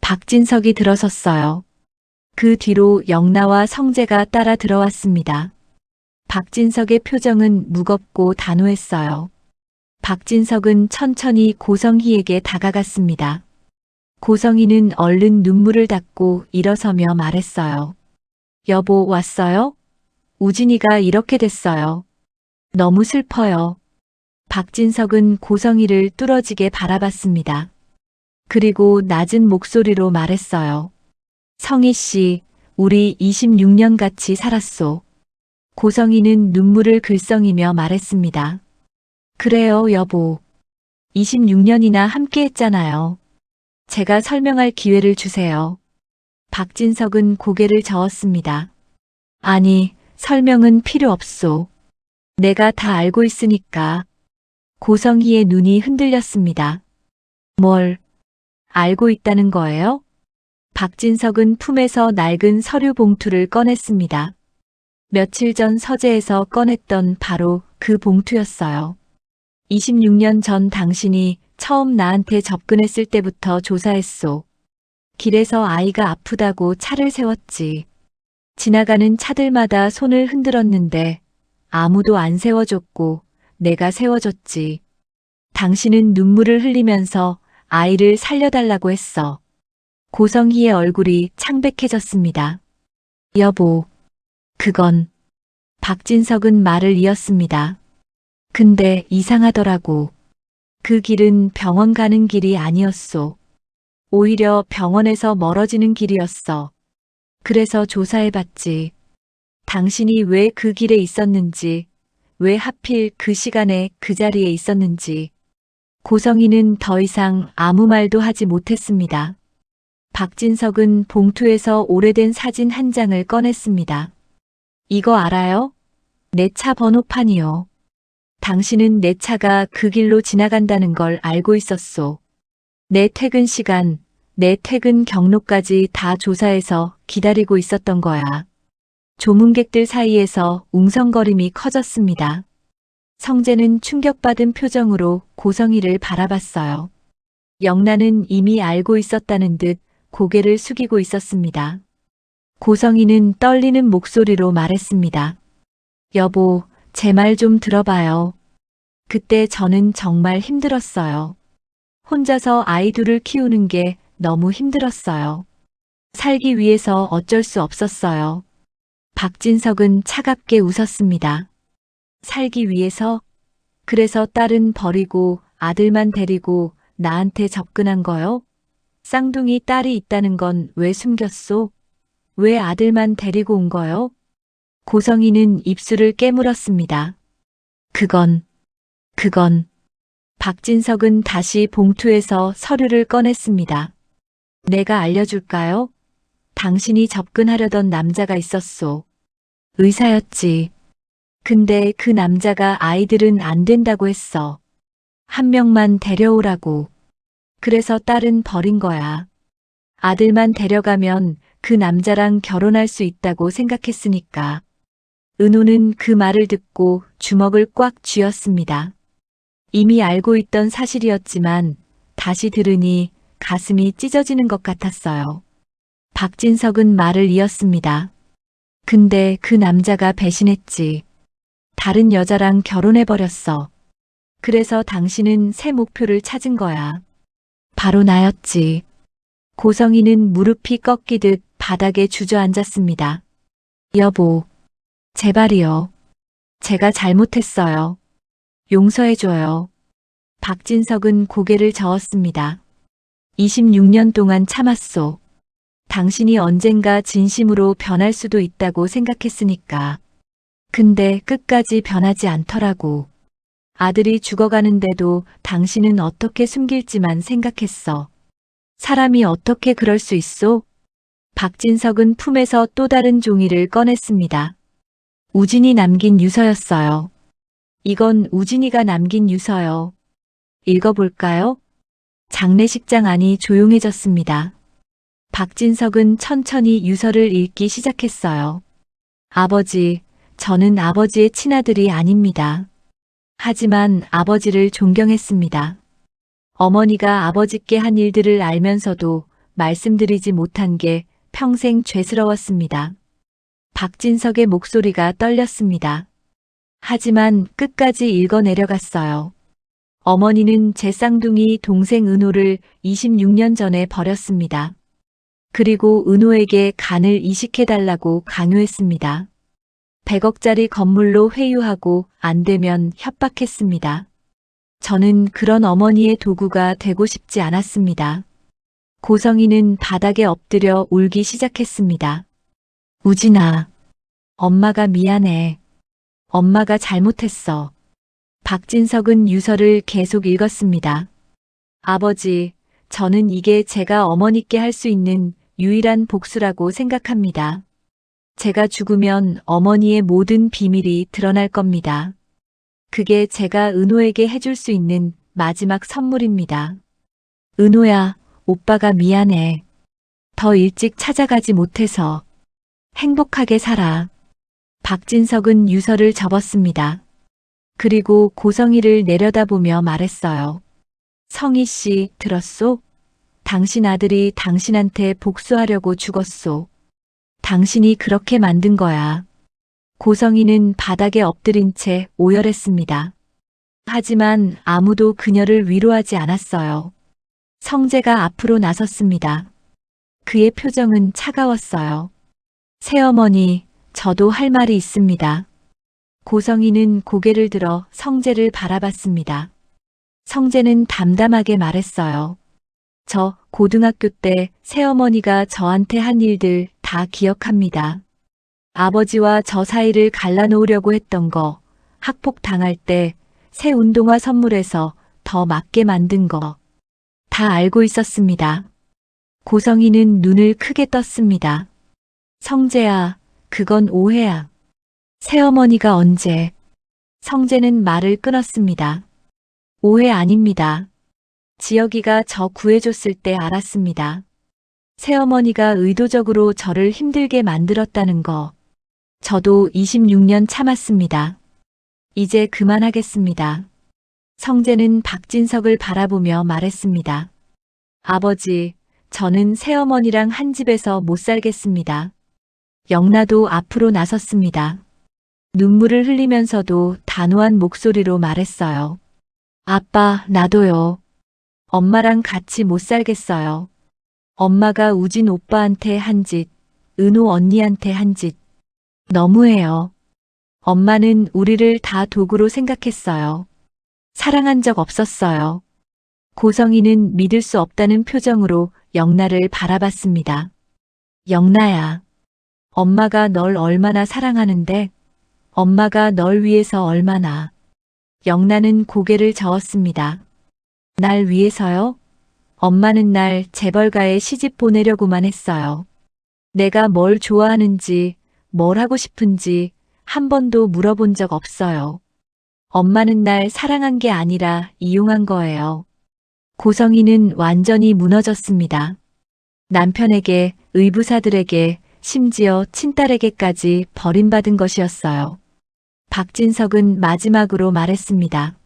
박진석이 들어섰어요. 그 뒤로 영나와 성재가 따라 들어왔습니다. 박진석의 표정은 무겁고 단호했어요. 박진석은 천천히 고성희에게 다가갔습니다. 고성희는 얼른 눈물을 닦고 일어서며 말했어요. 여보, 왔어요? 우진이가 이렇게 됐어요. 너무 슬퍼요. 박진석은 고성희를 뚫어지게 바라봤습니다. 그리고 낮은 목소리로 말했어요. 성희 씨, 우리 26년 같이 살았소. 고성희는 눈물을 글썽이며 말했습니다. 그래요, 여보. 26년이나 함께 했잖아요. 제가 설명할 기회를 주세요. 박진석은 고개를 저었습니다. 아니, 설명은 필요 없소. 내가 다 알고 있으니까. 고성희의 눈이 흔들렸습니다. 뭘 알고 있다는 거예요? 박진석은 품에서 낡은 서류 봉투를 꺼냈습니다. 며칠 전 서재에서 꺼냈던 바로 그 봉투였어요. 26년 전 당신이 처음 나한테 접근했을 때부터 조사했소. 길에서 아이가 아프다고 차를 세웠지. 지나가는 차들마다 손을 흔들었는데 아무도 안 세워줬고 내가 세워줬지. 당신은 눈물을 흘리면서 아이를 살려달라고 했어. 고성희의 얼굴이 창백해졌습니다. 여보, 그건... 박진석은 말을 이었습니다. 근데 이상하더라고. 그 길은 병원 가는 길이 아니었소. 오히려 병원에서 멀어지는 길이었어. 그래서 조사해봤지. 당신이 왜 그 길에 있었는지, 왜 하필 그 시간에 그 자리에 있었는지. 고성희는 더 이상 아무 말도 하지 못했습니다. 박진석은 봉투에서 오래된 사진 한 장을 꺼냈습니다. 이거 알아요? 내 차 번호판이요. 당신은 내 차가 그 길로 지나간다는 걸 알고 있었소. 내 퇴근 시간, 내 퇴근 경로까지 다 조사해서 기다리고 있었던 거야. 조문객들 사이에서 웅성거림이 커졌습니다. 성재는 충격받은 표정으로 고성희를 바라봤어요. 영란은 이미 알고 있었다는 듯 고개를 숙이고 있었습니다. 고성희는 떨리는 목소리로 말했습니다. 여보, 제 말 좀 들어봐요. 그때 저는 정말 힘들었어요. 혼자서 아이 둘을 키우는 게 너무 힘들었어요. 살기 위해서 어쩔 수 없었어요. 박진석은 차갑게 웃었습니다. 살기 위해서? 그래서 딸은 버리고 아들만 데리고 나한테 접근한 거요? 쌍둥이 딸이 있다는 건 왜 숨겼소? 왜 아들만 데리고 온 거요? 고성희는 입술을 깨물었습니다. 그건... 박진석은 다시 봉투에서 서류를 꺼냈습니다. 내가 알려줄까요? 당신이 접근하려던 남자가 있었소. 의사였지. 근데 그 남자가 아이들은 안 된다고 했어. 한 명만 데려오라고. 그래서 딸은 버린 거야. 아들만 데려가면 그 남자랑 결혼할 수 있다고 생각했으니까. 은호는 그 말을 듣고 주먹을 꽉 쥐었습니다. 이미 알고 있던 사실이었지만 다시 들으니 가슴이 찢어지는 것 같았어요. 박진석은 말을 이었습니다. 근데 그 남자가 배신했지. 다른 여자랑 결혼해버렸어. 그래서 당신은 새 목표를 찾은 거야. 바로 나였지. 고성이는 무릎이 꺾이듯 바닥에 주저앉았습니다. 여보, 제발이요. 제가 잘못했어요. 용서해줘요. 박진석은 고개를 저었습니다. 26년 동안 참았소. 당신이 언젠가 진심으로 변할 수도 있다고 생각했으니까. 근데 끝까지 변하지 않더라고. 아들이 죽어가는데도 당신은 어떻게 숨길지만 생각했어. 사람이 어떻게 그럴 수 있소? 박진석은 품에서 또 다른 종이를 꺼냈습니다. 우진이 남긴 유서였어요. 이건 우진이가 남긴 유서요. 읽어볼까요? 장례식장 안이 조용해졌습니다. 박진석은 천천히 유서를 읽기 시작했어요. 아버지, 저는 아버지의 친아들이 아닙니다. 하지만 아버지를 존경했습니다. 어머니가 아버지께 한 일들을 알면서도 말씀드리지 못한 게 평생 죄스러웠습니다. 박진석의 목소리가 떨렸습니다. 하지만 끝까지 읽어 내려갔어요. 어머니는 제 쌍둥이 동생 은호를 26년 전에 버렸습니다. 그리고 은호에게 간을 이식해달라고 강요했습니다. 100억짜리 건물로 회유하고 안 되면 협박했습니다. 저는 그런 어머니의 도구가 되고 싶지 않았습니다. 고성이는 바닥에 엎드려 울기 시작했습니다. 우진아, 엄마가 미안해. 엄마가 잘못했어. 박진석은 유서를 계속 읽었습니다. 아버지, 저는 이게 제가 어머니께 할 수 있는 유일한 복수라고 생각합니다. 제가 죽으면 어머니의 모든 비밀이 드러날 겁니다. 그게 제가 은호에게 해줄 수 있는 마지막 선물입니다. 은호야, 오빠가 미안해. 더 일찍 찾아가지 못해서. 행복하게 살아. 박진석은 유서를 접었습니다. 그리고 고성이를 내려다보며 말했어요. 성희 씨, 들었소? 당신 아들이 당신한테 복수하려고 죽었소. 당신이 그렇게 만든 거야. 고성이는 바닥에 엎드린 채 오열했습니다. 하지만 아무도 그녀를 위로하지 않았어요. 성재가 앞으로 나섰습니다. 그의 표정은 차가웠어요. 새어머니, 저도 할 말이 있습니다. 고성이는 고개를 들어 성재를 바라봤습니다. 성재는 담담하게 말했어요. 저 고등학교 때 새어머니가 저한테 한 일들 다 기억합니다. 아버지와 저 사이를 갈라놓으려고 했던 거, 학폭 당할 때 새 운동화 선물해서 더 맞게 만든 거, 다 알고 있었습니다. 고성이는 눈을 크게 떴습니다. 성재야, 그건 오해야. 새어머니가 언제? 성재는 말을 끊었습니다. 오해 아닙니다. 지혁이가 저 구해줬을 때 알았습니다. 새어머니가 의도적으로 저를 힘들게 만들었다는 거. 저도 26년 참았습니다. 이제 그만하겠습니다. 성재는 박진석을 바라보며 말했습니다. 아버지, 저는 새어머니랑 한 집에서 못 살겠습니다. 영나도 앞으로 나섰습니다. 눈물을 흘리면서도 단호한 목소리로 말했어요. 아빠, 나도요. 엄마랑 같이 못 살겠어요. 엄마가 우진 오빠한테 한 짓, 은호 언니한테 한 짓. 너무해요. 엄마는 우리를 다 도구로 생각했어요. 사랑한 적 없었어요. 고성이는 믿을 수 없다는 표정으로 영나를 바라봤습니다. 영나야, 엄마가 널 얼마나 사랑하는데, 엄마가 널 위해서 얼마나. 영나는 고개를 저었습니다. 날 위해서요? 엄마는 날 재벌가에 시집 보내려고만 했어요. 내가 뭘 좋아하는지, 뭘 하고 싶은지 한 번도 물어본 적 없어요. 엄마는 날 사랑한 게 아니라 이용한 거예요. 고성이는 완전히 무너졌습니다. 남편에게, 의부사들에게, 심지어 친딸에게까지 버림받은 것이었어요. 박진석은 마지막으로 말했습니다.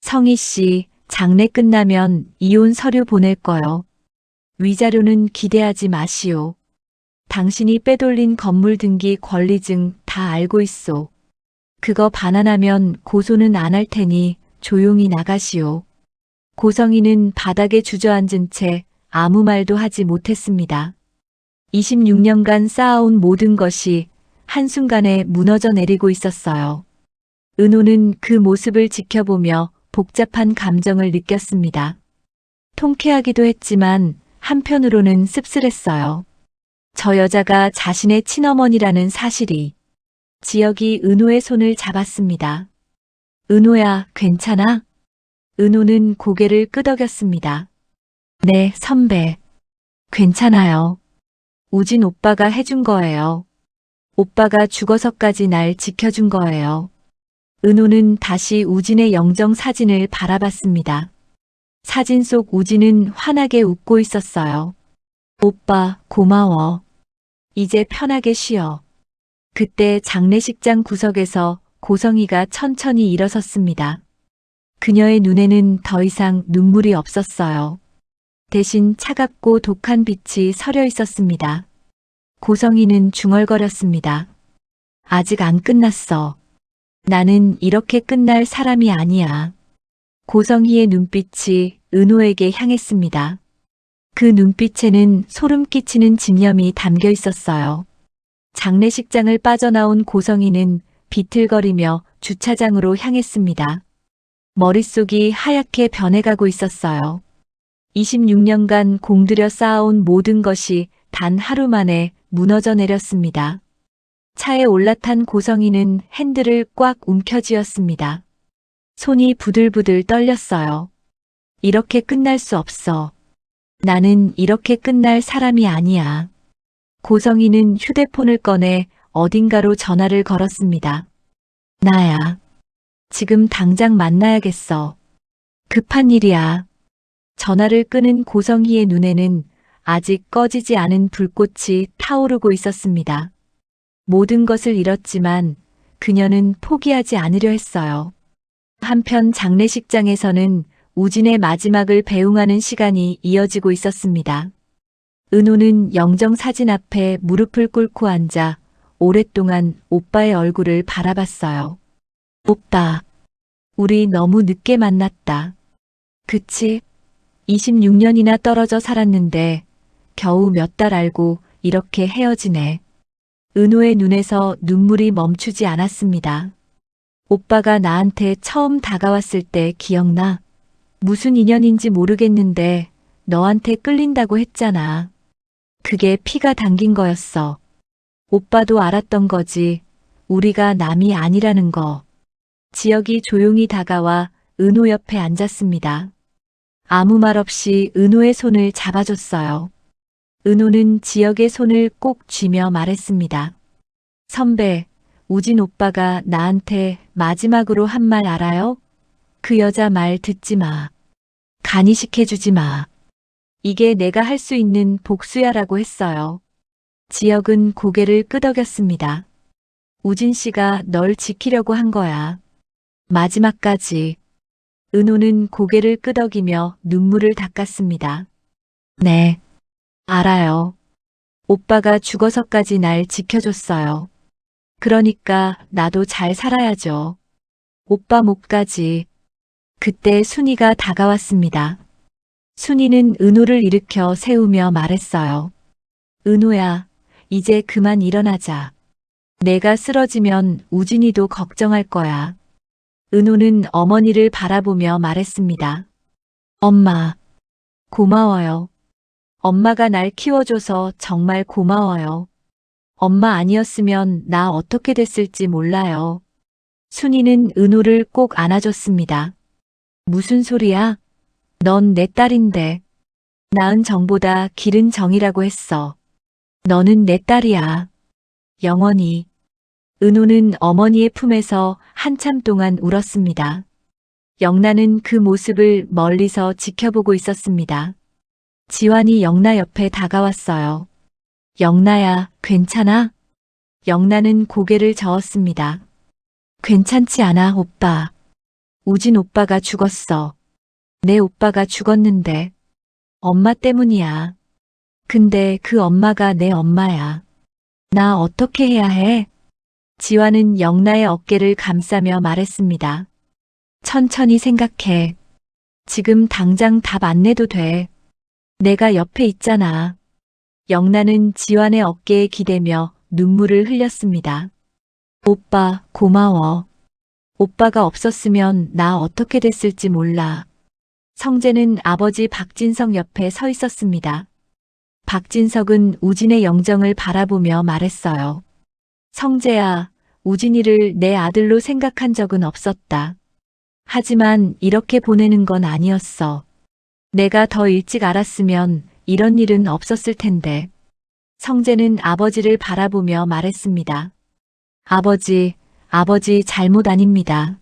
성희 씨, 장례 끝나면 이혼 서류 보낼 거요. 위자료는 기대하지 마시오. 당신이 빼돌린 건물 등기 권리증 다 알고 있소. 그거 반환하면 고소는 안 할 테니 조용히 나가시오. 고성이는 바닥에 주저앉은 채 아무 말도 하지 못했습니다. 26년간 쌓아온 모든 것이 한순간에 무너져 내리고 있었어요. 은호는 그 모습을 지켜보며 복잡한 감정을 느꼈습니다. 통쾌하기도 했지만 한편으로는 씁쓸했어요. 저 여자가 자신의 친어머니라는 사실이. 지혁이 은호의 손을 잡았습니다. 은호야, 괜찮아? 은호는 고개를 끄덕였습니다. 네, 선배. 괜찮아요. 우진 오빠가 해준 거예요. 오빠가 죽어서까지 날 지켜준 거예요. 은호는 다시 우진의 영정 사진을 바라봤습니다. 사진 속 우진은 환하게 웃고 있었어요. 오빠, 고마워. 이제 편하게 쉬어. 그때 장례식장 구석에서 고성이가 천천히 일어섰습니다. 그녀의 눈에는 더 이상 눈물이 없었어요. 대신 차갑고 독한 빛이 서려 있었습니다. 고성이는 중얼거렸습니다. 아직 안 끝났어. 나는 이렇게 끝날 사람이 아니야. 고성희의 눈빛이 은호에게 향했습니다. 그 눈빛에는 소름 끼치는 집념이 담겨 있었어요. 장례식장을 빠져나온 고성희는 비틀거리며 주차장으로 향했습니다. 머릿속이 하얗게 변해가고 있었어요. 26년간 공들여 쌓아온 모든 것이 단 하루 만에 무너져 내렸습니다. 차에 올라탄 고성희는 핸들을 꽉 움켜쥐었습니다. 손이 부들부들 떨렸어요. 이렇게 끝날 수 없어. 나는 이렇게 끝날 사람이 아니야. 고성희는 휴대폰을 꺼내 어딘가로 전화를 걸었습니다. 나야. 지금 당장 만나야겠어. 급한 일이야. 전화를 끄는 고성희의 눈에는 아직 꺼지지 않은 불꽃이 타오르고 있었습니다. 모든 것을 잃었지만 그녀는 포기하지 않으려 했어요. 한편 장례식장에서는 우진의 마지막을 배웅하는 시간이 이어지고 있었습니다. 은호는 영정 사진 앞에 무릎을 꿇고 앉아 오랫동안 오빠의 얼굴을 바라봤어요. 오빠, 우리 너무 늦게 만났다. 그치? 26년이나 떨어져 살았는데 겨우 몇 달 알고 이렇게 헤어지네. 은호의 눈에서 눈물이 멈추지 않았습니다. 오빠가 나한테 처음 다가왔을 때 기억나? 무슨 인연인지 모르겠는데 너한테 끌린다고 했잖아. 그게 피가 당긴 거였어. 오빠도 알았던 거지. 우리가 남이 아니라는 거. 지혁이 조용히 다가와 은호 옆에 앉았습니다. 아무 말 없이 은호의 손을 잡아줬어요. 은호는 지혁의 손을 꼭 쥐며 말했습니다. 선배, 우진 오빠가 나한테 마지막으로 한 말 알아요? 그 여자 말 듣지 마. 간이식해주지 마. 이게 내가 할 수 있는 복수야라고 했어요. 지혁은 고개를 끄덕였습니다. 우진 씨가 널 지키려고 한 거야. 마지막까지. 은호는 고개를 끄덕이며 눈물을 닦았습니다. 네, 알아요. 오빠가 죽어서까지 날 지켜줬어요. 그러니까 나도 잘 살아야죠. 오빠 목까지. 그때 순이가 다가왔습니다. 순이는 은호를 일으켜 세우며 말했어요. 은호야, 이제 그만 일어나자. 내가 쓰러지면 우진이도 걱정할 거야. 은호는 어머니를 바라보며 말했습니다. 엄마, 고마워요. 엄마가 날 키워줘서 정말 고마워요. 엄마 아니었으면 나 어떻게 됐을지 몰라요. 순이는 은호를 꼭 안아줬습니다. 무슨 소리야? 넌 내 딸인데. 낳은 정보다 기른 정이라고 했어. 너는 내 딸이야. 영원히. 은호는 어머니의 품에서 한참 동안 울었습니다. 영나는 그 모습을 멀리서 지켜보고 있었습니다. 지환이 영나 옆에 다가왔어요. 영나야, 괜찮아? 영나는 고개를 저었습니다. 괜찮지 않아, 오빠. 우진 오빠가 죽었어. 내 오빠가 죽었는데. 엄마 때문이야. 근데 그 엄마가 내 엄마야. 나 어떻게 해야 해? 지화는 영나의 어깨를 감싸며 말했습니다. 천천히 생각해. 지금 당장 답 안 내도 돼. 내가 옆에 있잖아. 영나는 지환의 어깨에 기대며 눈물을 흘렸습니다. 오빠, 고마워. 오빠가 없었으면 나 어떻게 됐을지 몰라. 성재는 아버지 박진석 옆에 서 있었습니다. 박진석은 우진의 영정을 바라보며 말했어요. 성재야, 우진이를 내 아들로 생각한 적은 없었다. 하지만 이렇게 보내는 건 아니었어. 내가 더 일찍 알았으면 이런 일은 없었을 텐데. 성재는 아버지를 바라보며 말했습니다. 아버지 잘못 아닙니다.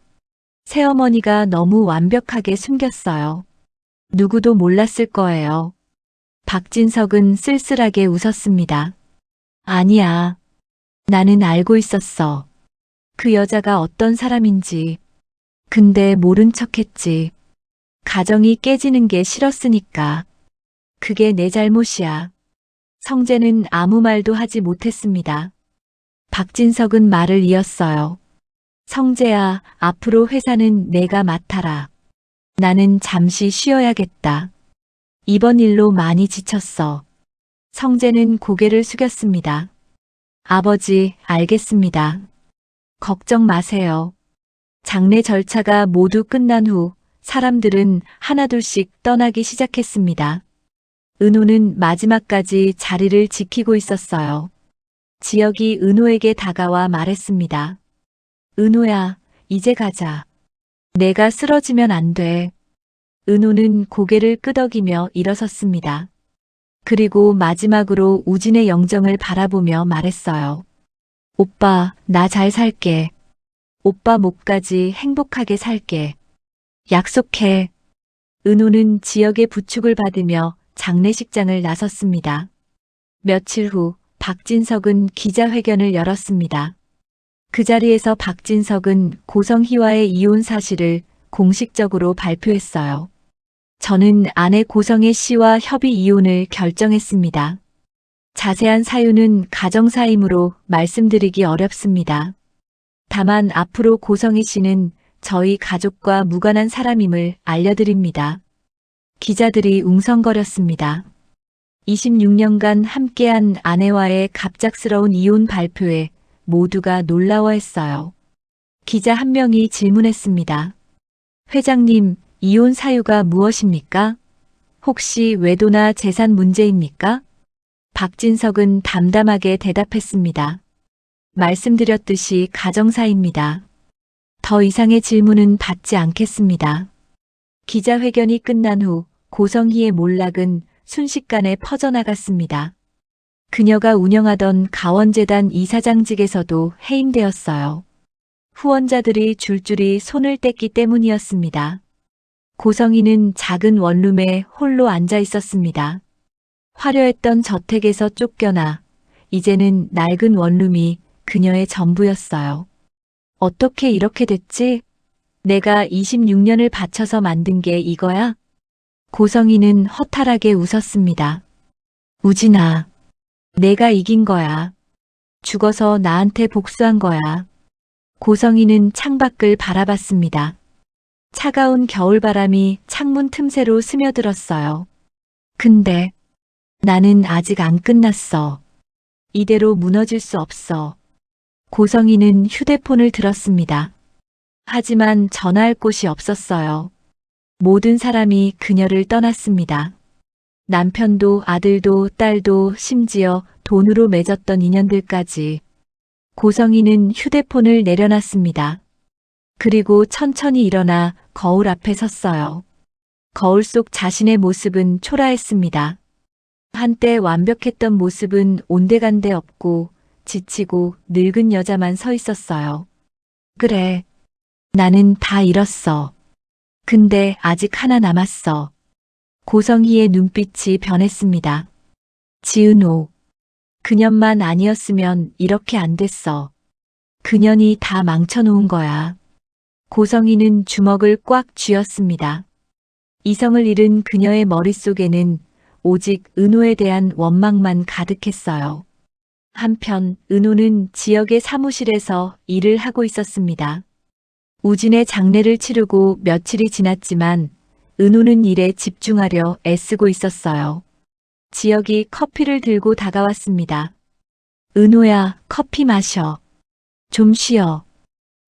새어머니가 너무 완벽하게 숨겼어요. 누구도 몰랐을 거예요. 박진석은 쓸쓸하게 웃었습니다. 아니야. 나는 알고 있었어. 그 여자가 어떤 사람인지. 근데 모른 척했지. 가정이 깨지는 게 싫었으니까. 그게 내 잘못이야. 성재는 아무 말도 하지 못했습니다. 박진석은 말을 이었어요. 성재야, 앞으로 회사는 내가 맡아라. 나는 잠시 쉬어야겠다. 이번 일로 많이 지쳤어. 성재는 고개를 숙였습니다. 아버지, 알겠습니다. 걱정 마세요. 장례 절차가 모두 끝난 후 사람들은 하나둘씩 떠나기 시작했습니다. 은호는 마지막까지 자리를 지키고 있었어요. 지혁이 은호에게 다가와 말했습니다. 은호야, 이제 가자. 내가 쓰러지면 안 돼. 은호는 고개를 끄덕이며 일어섰습니다. 그리고 마지막으로 우진의 영정을 바라보며 말했어요. 오빠, 나 잘 살게. 오빠 목까지 행복하게 살게. 약속해. 은호는 지역의 부축을 받으며 장례식장을 나섰습니다. 며칠 후 박진석은 기자회견을 열었습니다. 그 자리에서 박진석은 고성희와의 이혼 사실을 공식적으로 발표했어요. 저는 아내 고성애 씨와 협의 이혼을 결정했습니다. 자세한 사유는 가정사이므로 말씀드리기 어렵습니다. 다만 앞으로 고성애 씨는 저희 가족과 무관한 사람임을 알려드립니다. 기자들이 웅성거렸습니다. 26년간 함께한 아내와의 갑작스러운 이혼 발표에 모두가 놀라워했어요. 기자 한 명이 질문했습니다. 회장님, 이혼 사유가 무엇입니까? 혹시 외도나 재산 문제입니까? 박진석은 담담하게 대답했습니다. 말씀드렸듯이 가정사입니다. 더 이상의 질문은 받지 않겠습니다. 기자회견이 끝난 후 고성희의 몰락은 순식간에 퍼져나갔습니다. 그녀가 운영하던 가원재단 이사장직에서도 해임되었어요. 후원자들이 줄줄이 손을 뗐기 때문이었습니다. 고성희는 작은 원룸에 홀로 앉아 있었습니다. 화려했던 저택에서 쫓겨나 이제는 낡은 원룸이 그녀의 전부였어요. 어떻게 이렇게 됐지? 내가 26년을 바쳐서 만든 게 이거야? 고성희는 허탈하게 웃었습니다. 우진아, 내가 이긴 거야. 죽어서 나한테 복수한 거야. 고성희는 창밖을 바라봤습니다. 차가운 겨울바람이 창문 틈새로 스며들었어요. 근데 나는 아직 안 끝났어. 이대로 무너질 수 없어. 고성희는 휴대폰을 들었습니다. 하지만 전화할 곳이 없었어요. 모든 사람이 그녀를 떠났습니다. 남편도 아들도 딸도 심지어 돈으로 맺었던 인연들까지. 고성희는 휴대폰을 내려놨습니다. 그리고 천천히 일어나 거울 앞에 섰어요. 거울 속 자신의 모습은 초라했습니다. 한때 완벽했던 모습은 온데간데 없고 지치고 늙은 여자만 서 있었어요. 그래, 나는 다 잃었어. 근데 아직 하나 남았어. 고성희의 눈빛이 변했습니다. 지은호. 그년만 아니었으면 이렇게 안 됐어. 그년이 다 망쳐놓은 거야. 고성희는 주먹을 꽉 쥐었습니다. 이성을 잃은 그녀의 머릿속에는 오직 은호에 대한 원망만 가득했어요. 한편 은호는 지역의 사무실에서 일을 하고 있었습니다. 우진의 장례를 치르고 며칠이 지났지만 은호는 일에 집중하려 애쓰고 있었어요. 지역이 커피를 들고 다가왔습니다. 은호야, 커피 마셔. 좀 쉬어.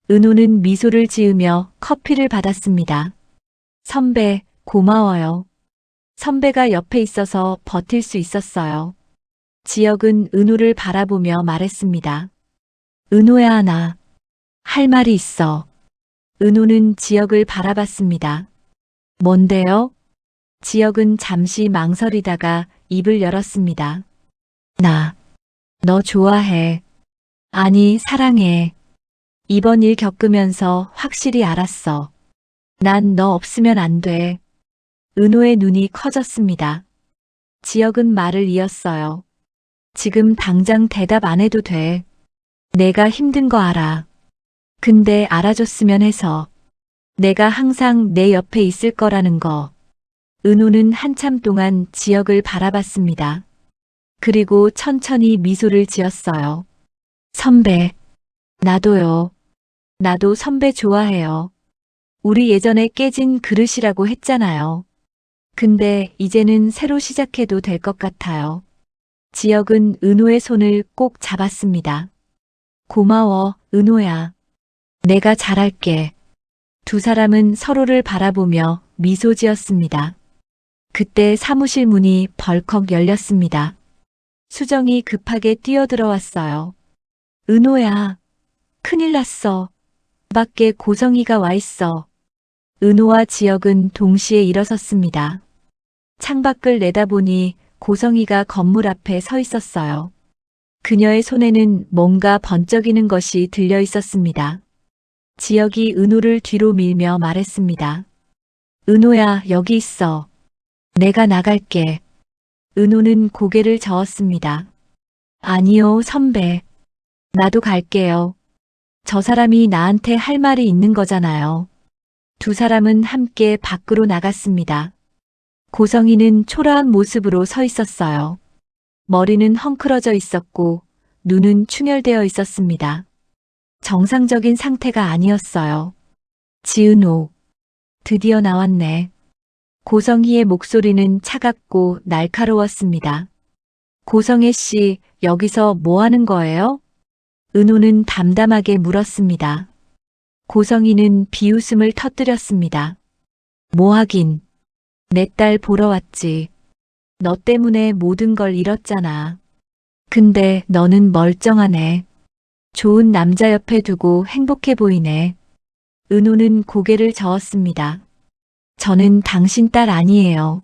은호는 미소를 지으며 커피를 받았습니다. 선배, 고마워요. 선배가 옆에 있어서 버틸 수 있었어요. 지역은 은호를 바라보며 말했습니다. 은호야, 나 할 말이 있어. 은호는 지역을 바라봤습니다. 뭔데요? 지역은 잠시 망설이다가 입을 열었습니다. 너 좋아해. 아니, 사랑해. 이번 일 겪으면서 확실히 알았어. 난 너 없으면 안 돼. 은호의 눈이 커졌습니다. 지역은 말을 이었어요. 지금 당장 대답 안 해도 돼. 내가 힘든 거 알아. 근데 알아줬으면 해서. 내가 항상 내 옆에 있을 거라는 거. 은호는 한참 동안 지역을 바라봤습니다. 그리고 천천히 미소를 지었어요. 선배, 나도요. 나도 선배 좋아해요. 우리 예전에 깨진 그릇이라고 했잖아요. 근데 이제는 새로 시작해도 될 것 같아요. 지역은 은호의 손을 꼭 잡았습니다. 고마워, 은호야. 내가 잘할게. 두 사람은 서로를 바라보며 미소 지었습니다. 그때 사무실 문이 벌컥 열렸습니다. 수정이 급하게 뛰어들어왔어요. 은호야, 큰일 났어. 밖에 고성이가 와 있어. 은호와 지역은 동시에 일어섰습니다. 창밖을 내다보니 고성이가 건물 앞에 서 있었어요. 그녀의 손에는 뭔가 번쩍이는 것이 들려 있었습니다. 지역이 은호를 뒤로 밀며 말했습니다. 은호야, 여기 있어. 내가 나갈게. 은호는 고개를 저었습니다. 아니요, 선배. 나도 갈게요. 저 사람이 나한테 할 말이 있는 거잖아요. 두 사람은 함께 밖으로 나갔습니다. 고성이는 초라한 모습으로 서 있었어요. 머리는 헝클어져 있었고 눈은 충혈되어 있었습니다. 정상적인 상태가 아니었어요. 지은호, 드디어 나왔네. 고성희의 목소리는 차갑고 날카로웠습니다. 고성혜 씨, 여기서 뭐 하는 거예요? 은호는 담담하게 물었습니다. 고성희는 비웃음을 터뜨렸습니다. 뭐 하긴. 내 딸 보러 왔지. 너 때문에 모든 걸 잃었잖아. 근데 너는 멀쩡하네. 좋은 남자 옆에 두고 행복해 보이네. 은호는 고개를 저었습니다. 저는 당신 딸 아니에요.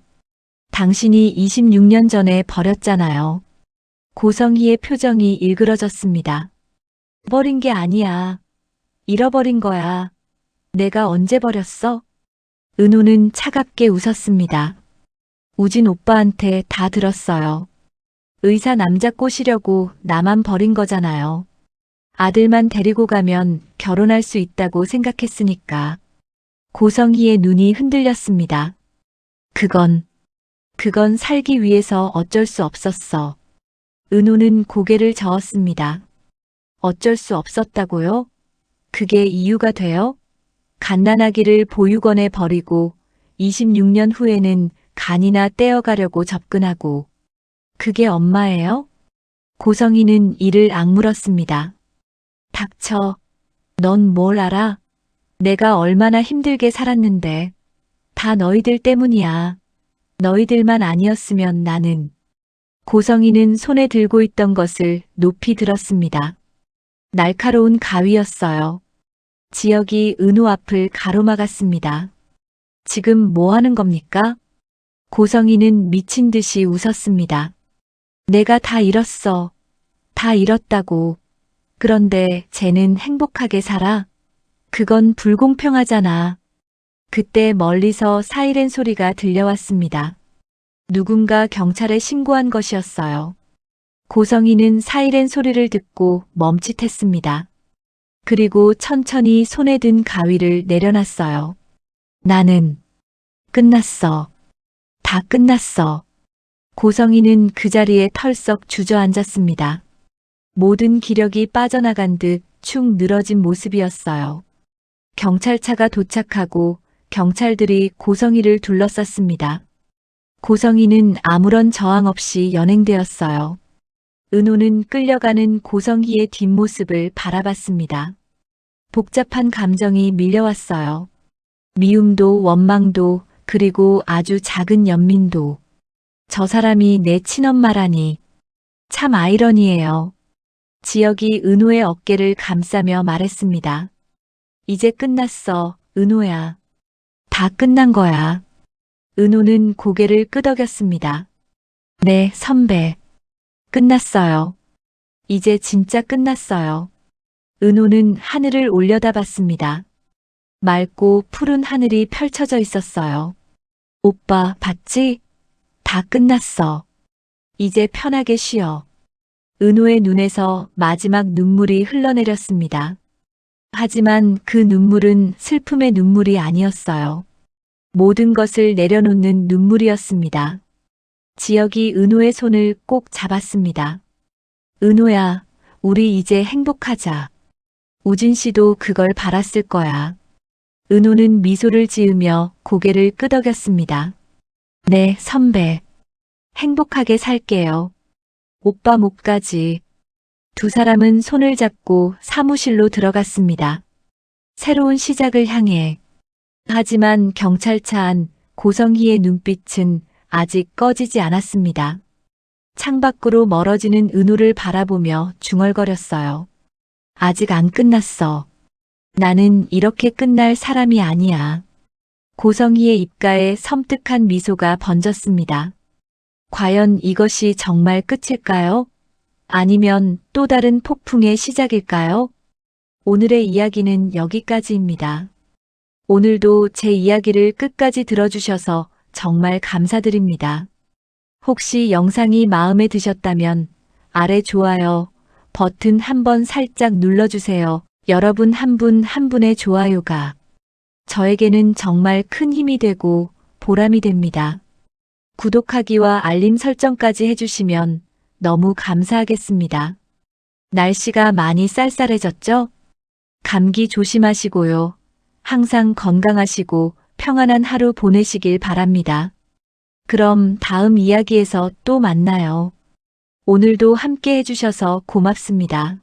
당신이 26년 전에 버렸잖아요. 고성희의 표정이 일그러졌습니다. 버린 게 아니야. 잃어버린 거야. 내가 언제 버렸어? 은호는 차갑게 웃었습니다. 우진 오빠한테 다 들었어요. 의사 남자 꼬시려고 나만 버린 거잖아요. 아들만 데리고 가면 결혼할 수 있다고 생각했으니까. 고성희의 눈이 흔들렸습니다. 그건 살기 위해서 어쩔 수 없었어. 은호는 고개를 저었습니다. 어쩔 수 없었다고요? 그게 이유가 돼요? 갓난아기를 보육원에 버리고 26년 후에는 간이나 떼어가려고 접근하고. 그게 엄마예요? 고성희는 이를 악물었습니다. 닥쳐. 넌 뭘 알아? 내가 얼마나 힘들게 살았는데. 다 너희들 때문이야. 너희들만 아니었으면 나는. 고성희는 손에 들고 있던 것을 높이 들었습니다. 날카로운 가위였어요. 지역이 은호 앞을 가로막았습니다. 지금 뭐 하는 겁니까? 고성희는 미친 듯이 웃었습니다. 내가 다 잃었어. 다 잃었다고. 그런데 쟤는 행복하게 살아? 그건 불공평하잖아. 그때 멀리서 사이렌 소리가 들려왔습니다. 누군가 경찰에 신고한 것이었어요. 고성희는 사이렌 소리를 듣고 멈칫했습니다. 그리고 천천히 손에 든 가위를 내려놨어요. 나는 끝났어. 다 끝났어. 고성이는 그 자리에 털썩 주저앉았습니다. 모든 기력이 빠져나간 듯 축 늘어진 모습이었어요. 경찰차가 도착하고 경찰들이 고성이를 둘러쌌습니다. 고성이는 아무런 저항 없이 연행되었어요. 은호는 끌려가는 고성희의 뒷모습을 바라봤습니다. 복잡한 감정이 밀려왔어요. 미움도 원망도 그리고 아주 작은 연민도. 저 사람이 내 친엄마라니. 참 아이러니해요. 지혁이 은호의 어깨를 감싸며 말했습니다. 이제 끝났어, 은호야. 다 끝난 거야. 은호는 고개를 끄덕였습니다. 네, 선배. 끝났어요. 이제 진짜 끝났어요. 은호는 하늘을 올려다봤습니다. 맑고 푸른 하늘이 펼쳐져 있었어요. 오빠, 봤지? 다 끝났어. 이제 편하게 쉬어. 은호의 눈에서 마지막 눈물이 흘러내렸습니다. 하지만 그 눈물은 슬픔의 눈물이 아니었어요. 모든 것을 내려놓는 눈물이었습니다. 지혁이 은호의 손을 꼭 잡았습니다. 은호야, 우리 이제 행복하자. 우진 씨도 그걸 바랐을 거야. 은호는 미소를 지으며 고개를 끄덕였습니다. 네, 선배. 행복하게 살게요. 오빠 목까지. 두 사람은 손을 잡고 사무실로 들어갔습니다. 새로운 시작을 향해. 하지만 경찰차 안 고성희의 눈빛은 아직 꺼지지 않았습니다. 창밖으로 멀어지는 은호를 바라보며 중얼거렸어요. 아직 안 끝났어. 나는 이렇게 끝날 사람이 아니야. 고성희의 입가에 섬뜩한 미소가 번졌습니다. 과연 이것이 정말 끝일까요? 아니면 또 다른 폭풍의 시작일까요? 오늘의 이야기는 여기까지입니다. 오늘도 제 이야기를 끝까지 들어주셔서 정말 감사드립니다. 혹시 영상이 마음에 드셨다면 아래 좋아요 버튼 한번 살짝 눌러주세요. 여러분 한 분 한 분의 좋아요가 저에게는 정말 큰 힘이 되고 보람이 됩니다. 구독하기와 알림 설정까지 해주시면 너무 감사하겠습니다. 날씨가 많이 쌀쌀해졌죠? 감기 조심하시고요. 항상 건강하시고 평안한 하루 보내시길 바랍니다. 그럼 다음 이야기에서 또 만나요. 오늘도 함께 해주셔서 고맙습니다.